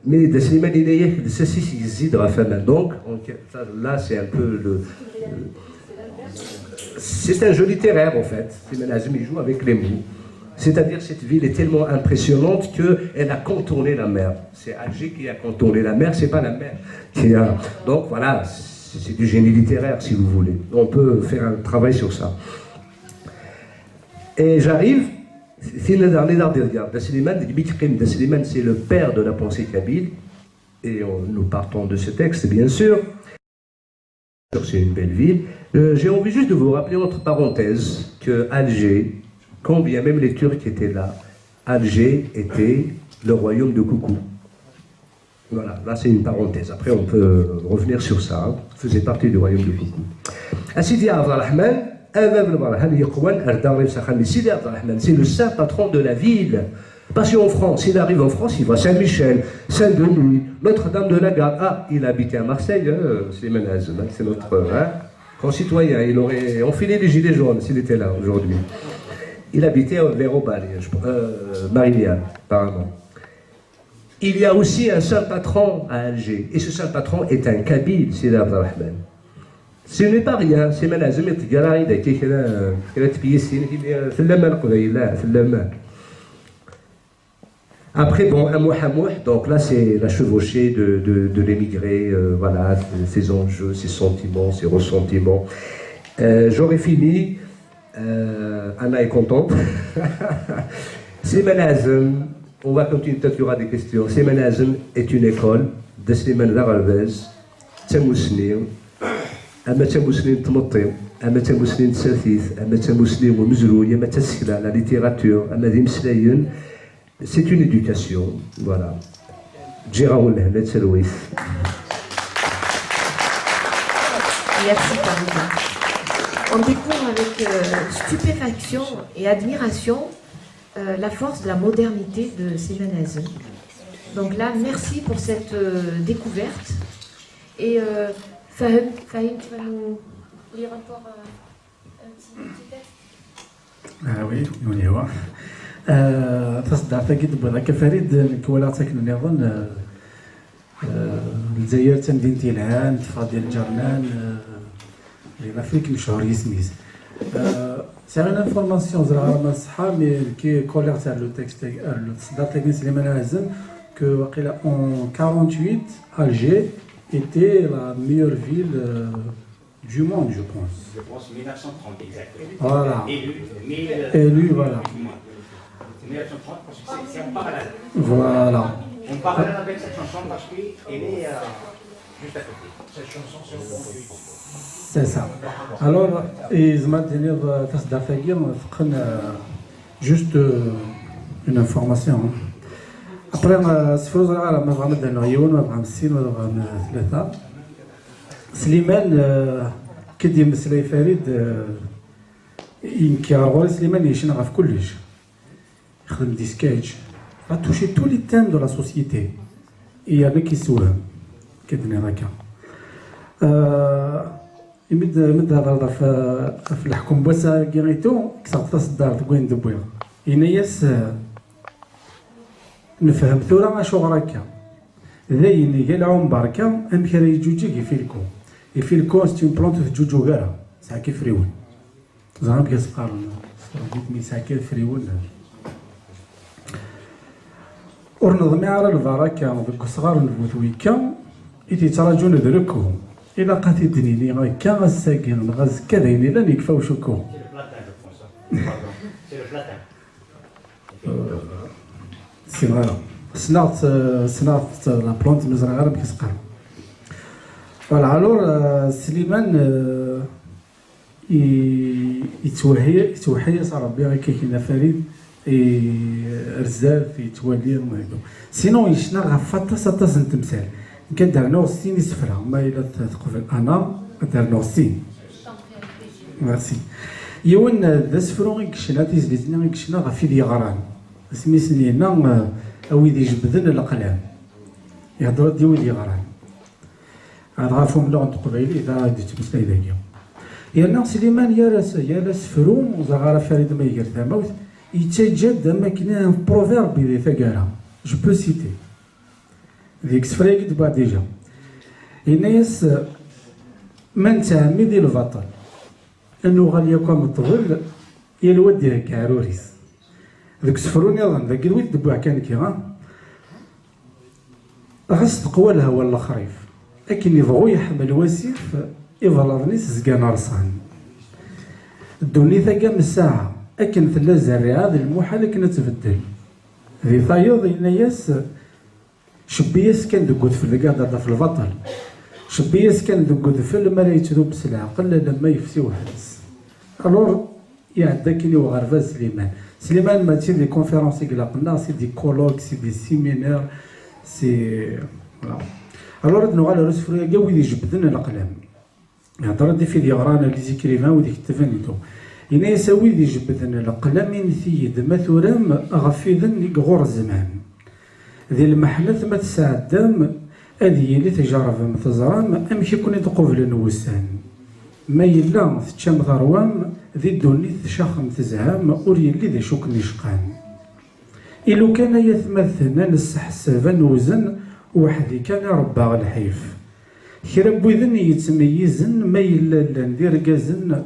mais de ces manières de ceci يزيد غا ثمن donc là c'est un peu le c'est un jeu littéraire en fait. Simen Hazem joue avec les mots. C'est-à-dire cette ville est tellement impressionnante qu'elle a contourné la mer. C'est Alger qui a contourné la mer, c'est pas la mer qui a. Donc voilà, c'est du génie littéraire si vous voulez. On peut faire un travail sur ça. Et j'arrive. Slimane, c'est le père de la pensée kabyle. Et nous partons de ce texte, bien sûr. C'est une belle ville. J'ai envie juste de vous rappeler entre parenthèses que Alger, quand bien même les Turcs étaient là, Alger était le royaume de Coucou. Voilà, là c'est une parenthèse. Après on peut revenir sur ça. Faisait partie du royaume de Coucou. Sidi Abdelrahman, Sidi Abdelrahman, c'est le saint patron de la ville. Parce qu'en France, s'il arrive en France, il va Saint-Michel, Saint-Denis, Notre-Dame de la Garde. Ah, il habitait à Marseille, Slimane Hazem, c'est notre concitoyen. Il aurait enfilé les gilets jaunes s'il était là aujourd'hui. Il habitait vers Aubal, Marignane, apparemment. Il y a aussi un saint patron à Alger, et ce saint patron est un Kabyle, Sidi Abdelrahman. Ce n'est pas rien, Slimane Hazem est galéré qui après, bon, un mouhamouh, donc là c'est la chevauchée de l'émigré, voilà, ses enjeux, ses sentiments, ses ressentiments. J'aurais fini, Anna est contente. Slimane Hazem, on va continuer, peut-être qu'il y aura des questions. Slimane Hazem est une école de Slimane Laralvez, Tamousnir, أما تموسنين تمطيو أما تموسنين تساثيث أما تموسنين ومزروية أما تسكلا la littérature أما ذي مسلاين. C'est une éducation, voilà. Merci Farouza. On découvre avec stupéfaction et admiration la force de la modernité de Slimane Hazem. Donc là, merci pour cette découverte. Et Fahim, tu vas nous lire encore un petit texte. oui, on y va. تصدع أكيد بهذاك فريد كولا ساكن نظن الجزائر تمدين تيلعان تفاضل ديال الجرنان l'Afrique مشهور يسميز c'est une information زرا ما صحا مي كي كولير تاع لو تكست التصدع تاع سليمان عزم que وقيلا en 48 Alger était la meilleure ville du monde, je pense. Je pense 1930 exactement. Voilà. Élu, voilà. 1930 parce que c'est en parallèle. Voilà. On parallèle avec cette chanson parce qu'elle est juste à côté. Cette chanson c'est au 38. C'est ça. Alors, ils m'ont donné juste une information. Après, سفروز العالم ما بغا نبدا نغيون ما بغا نسين ما بغا ثلاثة. سليمان كي مسلاي فريد ينكر غوري سليمان يشنغ في كلش. يخدم دي سكيتش. va toucher tous les thèmes de la société. Et avec qui s'ouvre, كدني هكا. يمد هذا في الحكم بوسا كيغيتو كسر تصدر تقوين دبويا. ينيس نفهم ثورة شو غراكا ذاين يقلعون بركة أم كرا يجوجيك يفيلكو سي اون بلونت تجوجو كارا ساعة كيف فريون زعما كيسقار مي ساعة كيف فريون ورنظمي على البركة ذوك صغار نفوتويكا إتي تراجون ذركو إلا قاتي دنيني غاكا غساكن غاز كذاين إلا نكفاو شكو سي فوالا صنعت لا بلونت مزرعة غير كيسقر فوالا الور سليمان يتوحي ربي غير كيكينا فريد رزاف يتوالي المهم سينو يشنا غفاتا سطاس نتمثال كان دارنا وستين يسفرها ما إلا تقبل أنا دارنا وستين ميرسي يوان ذا سفرو غير كشنا تيزليزنا غير كشنا غفي دي غران سميسني هنا أويدي جبدن الأقلام يهضر ديويدي غران هذا غافهم لغة قبيل إذا دي تمثل إذا يانا سليمان يا راس فروم وزغارة فريد ما يقر ثموت يتجد ماكينة بروفيرب إذا ثقالها جو بو سيتي ذيك سفريق دبا ديجا الناس من تعمد البطل أنه غالي يكون مطول يلود ديالك عروريس ذاك سفرون يظن ذاك الويت دبوع كان كيغان غاس تقوى الهوا الخريف لكن يبغو يحمل وسيف يفلرنيس زكان رصان الدوني ثقا من الساعة أكن ثلا زرعة ذي المحال كنا تبدل ذي ثايض يناياس شبياس كان دقود في القادة في البطل شبياس كان دقود في المرا يتذوب سلعة قل لما يفسي وحدس الور يعدا كيني وغرفة سليمان ما تي دي كونفيرونس يقلقنا سي دي كولوك سي دي سيمينار سي فوالا الور نوغا لا رسفريا كاع ويدي جبدنا الأقلام يهضر دي في دي غرانا لي زيكريفان وديك التفانيتو إنا يساوي دي جبدنا الأقلام ينثيد مثورام غفيذن غور الزمان ذي المحنة ما تساعدام هذه اللي تجارب متزرام أمشي كوني تقوبل نوسان ما يلا تشام ثروام ذي الدوني تشاخم تزهام أوري اللي ذي شوك نشقان إلو كان يثمثنا نستحسب نوزن وحدي كان ربا الحيف كرب وذن يتميزن ما يلا ندير كازن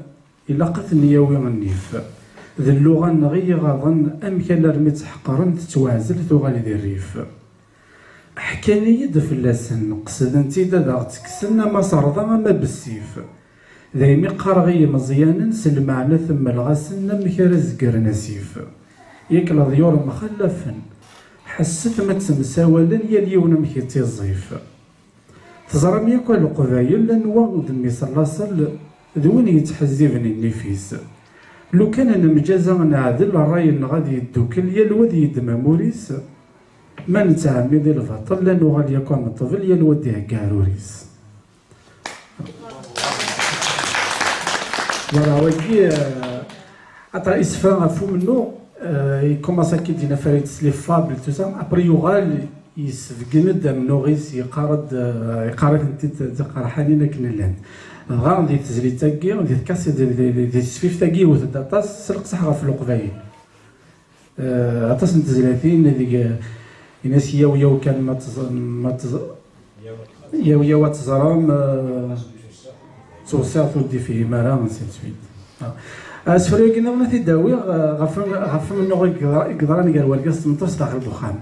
إلا قتني يوي النيف ذي اللغة نغي غاضن أم كان رمي تحقرن تتوازل ثغالي ذي الريف حكاني يد فلاسن قصدن تيدا دا تكسن ما صرضا ما بالسيف ذي مقارغي مزيانا سلمعنا ثم الغسن مكرز نسيف يكلا ضيور مخلفا حست ما تمساولا يليون مكيتي الزيف تزرم ياكل القبايل لنوا دمي صلاصل ذوين يتحزبني النفيس لو كان انا مجازا نعدل الراي غادي يدوكل يلوذ يدمى موريس ما نتعمد الفطر لانه غادي يكون الطفل يلوديه كاروريس فوالا وكي عطا اسفان فو منو يكوماسا كي دينا فريد سلي فابل تو سا ابري يغال يسفقمد منوغيس يقارد انت تقرا حالينا كنا لان غان دي تزلي تاكي ودي تكاسي دي سفيف تاكي وتداطاس سلق صح في القبايل عطاس نتزلاتين هذيك الناس ياو كان ما ياو واتزرام توصيات ودي فيه مرام نسيت سويت اسفري قلنا ولا تداوي غف منو يقدران قال والقص مطوس داخل الدخان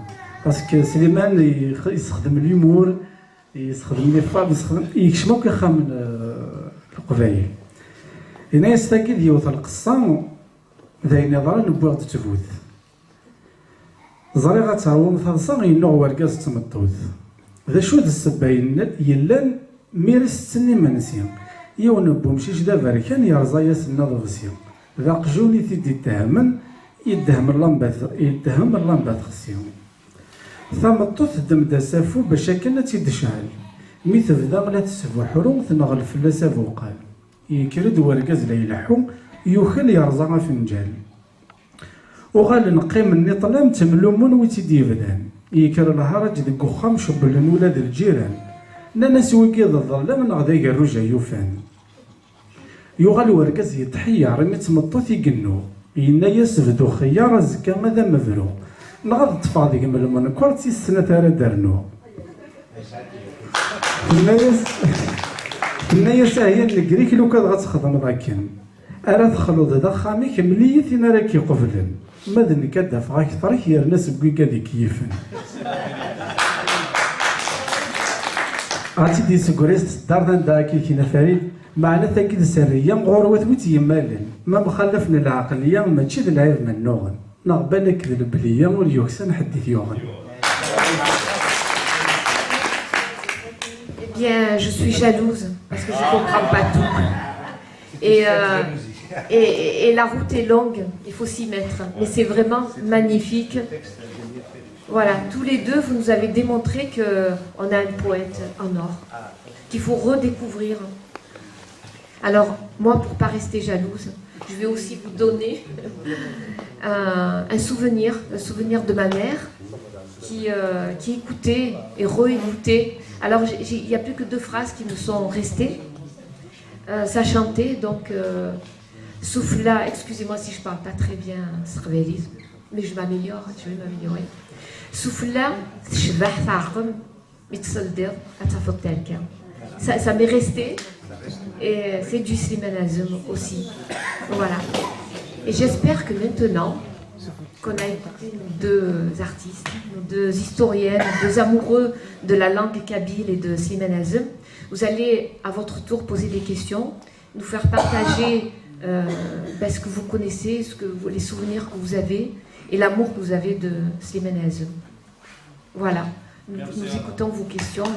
باسكو سليمان يستخدم اليمور يستخدم لي فاب يستخدم يكشمو كيخام القبايل هنا يستاكد يوث القصه ذاي نظرا نبوغ تفوت زري غتعاون ثالثا ينوغ والقص تمطوث ذا شو ذا السباين يلان ميرس تسني منسيا يونبو مشيش دابا كان يرزا ياسنا ضغسيا ذا قجوني تيدي يتهمن يدهم اللمبات خسيهم ثم الطوث دم دا سافو باش كانت تيدشعل مي تبدا لا تسفو حروم تنغل في سافو قال يكرد ورقاز لا يلحو يوخل يرزا فنجال وغال نقيم النطلام تملومون ويتيدي يبدان يكر الهرج ذك وخام شبلن ولاد الجيران ناس وكيض الظلام نغدا يقروجا يوفان يغال ورقاز يتحير مي تمطوث يقنو ينا يسفدو خيار الزكا ماذا مفرو نغض تفاضي من المنكور تي السنة تارا دارنو الناس هي الكريك لو كاد غتخدم ضاكن أرا تخلط دا خاميك مليث انا راكي قفلن ماذا نكاد فغاك طريق يا الناس بكي كادي كيفن عرفتي دي سكوريست داردن داكي كينا فريد معنا تاكيد السرية غوروات ويتي يمالن ما مخلفنا العقلية ماشي ذا العيب من نوغن نغبالك ذا البلية واليوكسان حديث يوغن. Eh bien, je suis jalouse parce que je ne comprends pas tout. Et la route est longue, il faut s'y mettre. Mais c'est vraiment magnifique. Voilà, tous les deux, vous nous avez démontré qu'on a un poète en or, qu'il faut redécouvrir. Alors, moi, pour ne pas rester jalouse, je vais aussi vous donner un souvenir de ma mère qui écoutait et réécoutait. Alors, il n'y a plus que 2 phrases qui me sont restées. Ça chantait, donc, souffla, excusez-moi si je ne parle pas très bien srvélisme, mais je m'améliore, je vais m'améliorer. Souffla, shbah ta'qem, mitsaldir, atafot telka. Ça m'est resté. Et c'est du Slimane Azem aussi. Voilà. Et j'espère que maintenant qu'on a écouté nos 2 artistes, nos 2 historiennes, 2 amoureux de la langue kabyle et de Slimane Azem, vous allez à votre tour poser des questions, nous faire partager ce que vous connaissez, les souvenirs que vous avez et l'amour que vous avez de Slimane Azem. Voilà. Nous écoutons vos questions.